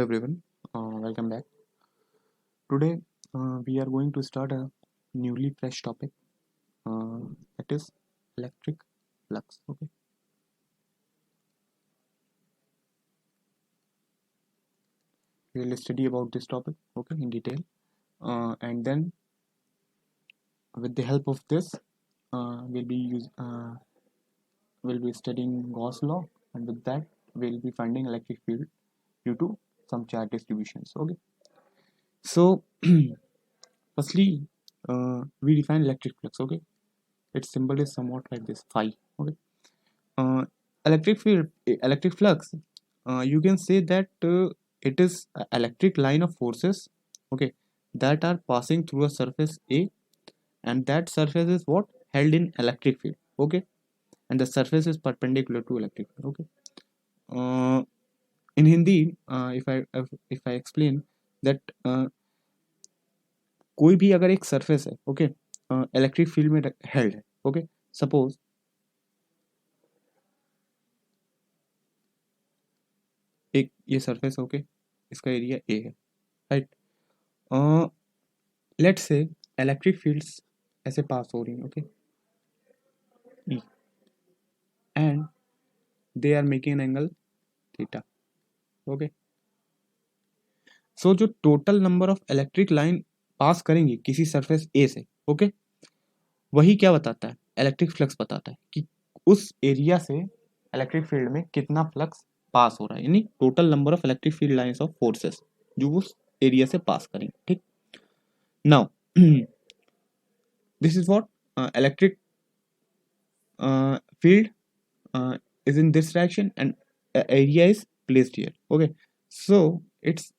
everyone, welcome back. Today we are going to start a newly fresh topic that is electric flux. Okay, we will study about this topic in detail, and then with the help of this, we'll be studying Gauss law, and with that we'll be finding electric field due to some charge distributions. Okay, so firstly, we define electric flux. Okay, its symbol is somewhat like this phi. Okay, uh, electric flux, you can say that it is an electric line of forces, okay, that are passing through a surface A, and that surface is what held in electric field, okay, and the surface is perpendicular to electric field, okay. uh, in Hindi, if I explain that कोई भी अगर एक surface है, okay, electric field में held है, okay, suppose एक ये surface है, ओके, इसका एरिया ए है, right. Let's say electric fields ऐसे पास हो रही हैं, okay, E, and they are making an angle theta, okay. So जो total number of electric line पास करेंगे किसी सरफेस ए से, ओके, वही क्या बताता है, इलेक्ट्रिक फ्लक्स बताता है कि उस एरिया से इलेक्ट्रिक फील्ड में कितना फ्लक्स पास हो रहा है, यानी total number of electric field lines of forces जो उस एरिया से पास करेंगे, ठीक। Now this is what electric field is in this direction, and area is placed here, okay. So its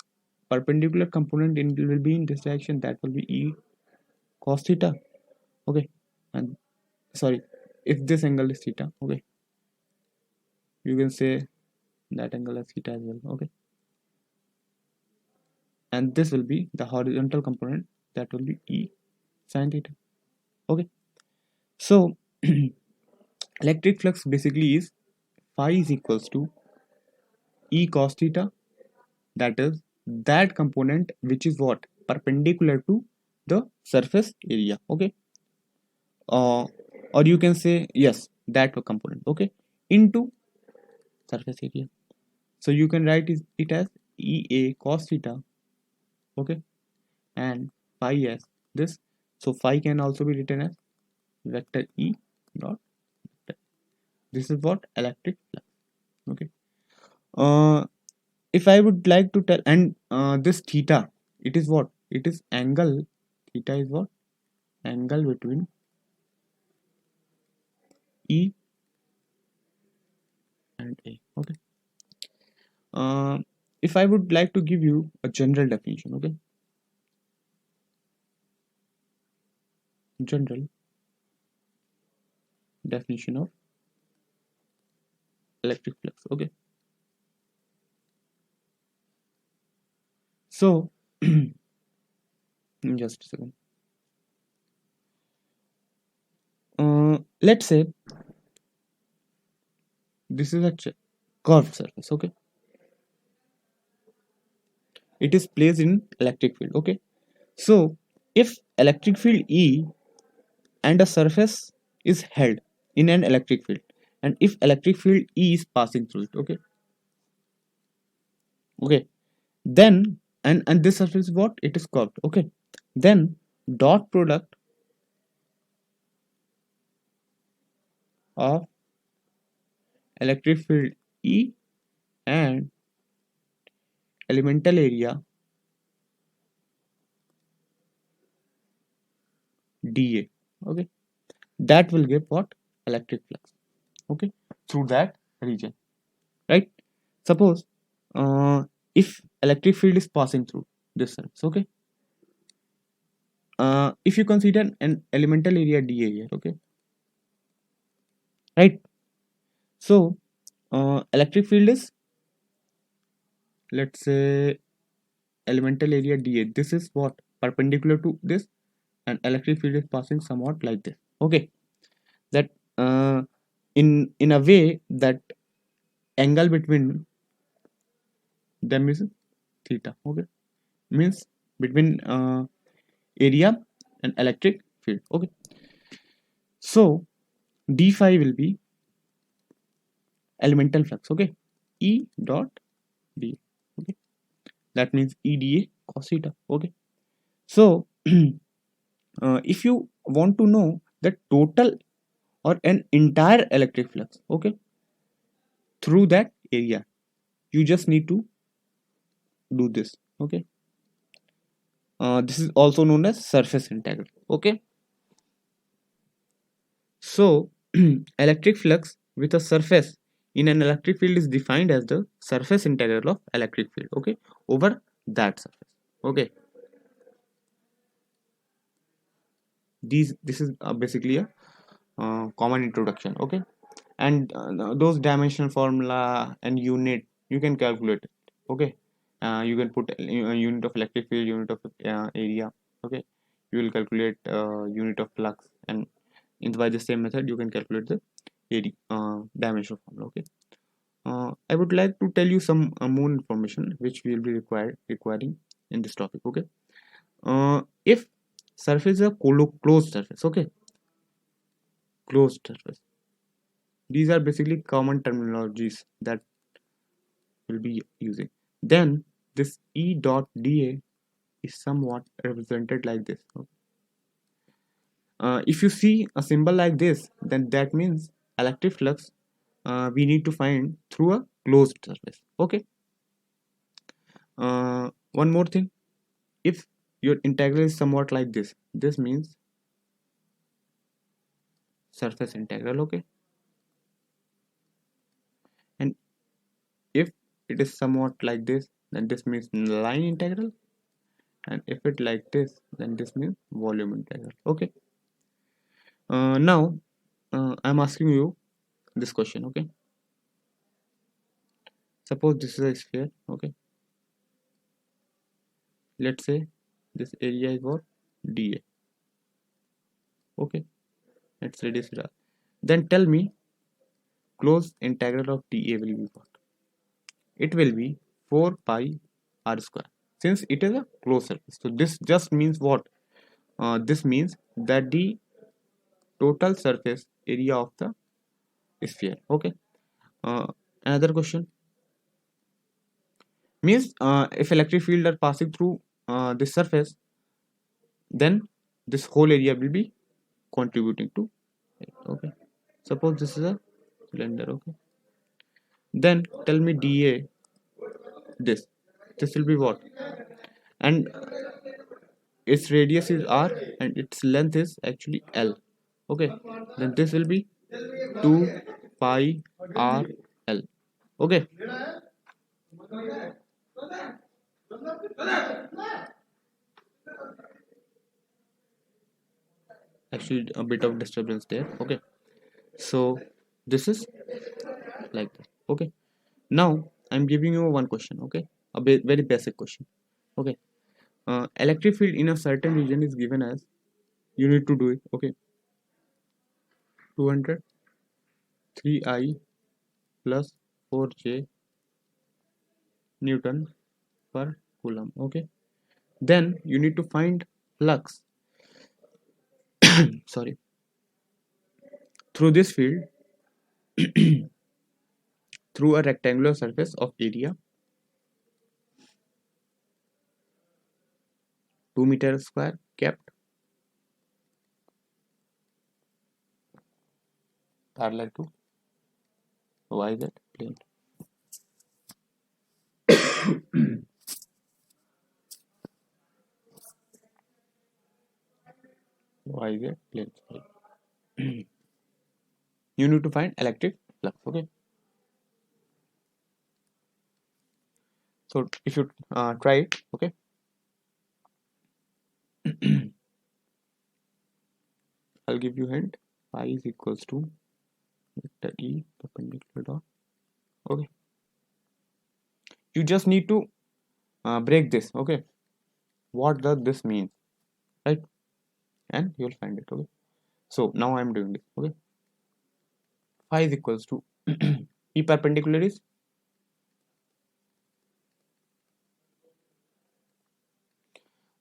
perpendicular component will be in this direction, that will be E cos theta, okay. And sorry, if this angle is theta, okay, you can say that angle as theta as well, okay. And this will be the horizontal component, that will be E sin theta, okay. So electric flux basically is phi is equals to E cos theta, that is that component which is what perpendicular to the surface area, okay, or you can say yes, that component, okay, into surface area. So you can write it as EA cos theta, okay, and phi as this. So phi can also be written as vector E dot vector. This is what electric flux, okay. If I would like to tell, and this theta, it is what, it is angle, theta is what, angle between E and A, okay. If I would like to give you a general definition, okay, general definition of electric flux, okay. So just a second. Let's say this is a curved surface, okay, it is placed in electric field, okay. So if electric field E and a surface is held in an electric field, and if electric field E is passing through it, okay, okay, then and this surface is what, it is curved, okay, then dot product of electric field E and elemental area dA, okay, that will give what, electric flux, okay, through that region, right. Suppose if electric field is passing through this surface, okay, if you consider an elemental area dA here, okay, right. So electric field is, let's say, elemental area dA, this is what, perpendicular to this, and electric field is passing somewhat like this, okay. That in a way that angle between them is theta. Okay, means between area and electric field. Okay, so d phi will be elemental flux. Okay, E dot d. Okay, that means EDA cos theta. Okay, so if you want to know the total or an entire electric flux, okay, through that area, you just need to do this. Okay, this is also known as surface integral. Okay, so electric flux with a surface in an electric field is defined as the surface integral of electric field, okay, over that surface. Okay, this is basically a common introduction. Okay, and those dimensional formula and unit you can calculate it. Okay, you can put a unit of electric field, unit of area. Okay, you will calculate unit of flux, and by the same method you can calculate the area dimensional formula. Okay, I would like to tell you some more information which we will be requiring in this topic. Okay, if surface is a closed surface, okay, closed surface, these are basically common terminologies that will be using. Then this E dot dA is somewhat represented like this. Okay. If you see a symbol like this, then that means electric flux we need to find through a closed surface. Okay. One more thing, if your integral is somewhat like this means surface integral. Okay, and if it is somewhat like this, then this means line integral, and if it like this, then this means volume integral. Okay, now I'm asking you this question. Okay, suppose this is a sphere. Okay, let's say this area is what, dA. Okay, let's reduce it up. Then tell me closed integral of dA will be what? It will be 4 pi r square, since it is a closed surface. So this just means what? This means that the total surface area of the sphere. Okay, uh, another question means if electric field are passing through this surface, then this whole area will be contributing to it. Okay, suppose this is a cylinder. Okay, then tell me dA, this will be what? And its radius is r and its length is actually l. Okay, then this will be 2 pi r l. Okay, actually a bit of disturbance there. Okay, so this is like that. Okay, now I'm giving you one question. Okay, a very basic question. Okay, electric field in a certain region is given as, you need to do it. Okay, 200 3i plus 4j Newton per coulomb. Okay, then you need to find flux sorry, through this field through a rectangular surface of area 2 meters square kept parallel to YZ plane. YZ plane. You need to find electric flux. Okay, so if you try it. Okay, I'll give you hint. Phi is equals to vector E perpendicular dot. Okay, you just need to break this. Okay, what does this mean, right? And you'll find it. Okay, so now I'm doing this. Okay, phi is equals to E perpendicular is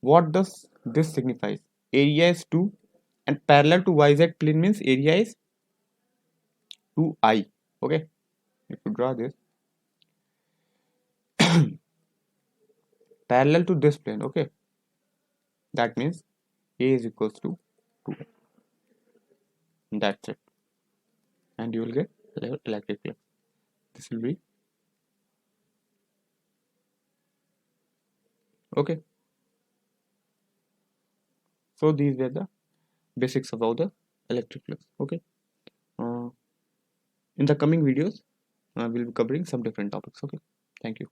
What does this signifies? Area is 2 and parallel to YZ plane means area is 2I. Okay, if you draw this parallel to this plane, okay, that means A is equals to 2. That's it, and you will get electric flux. This will be okay. So these were the basics about the electric flux. Okay, in the coming videos we'll be covering some different topics. Okay, thank you.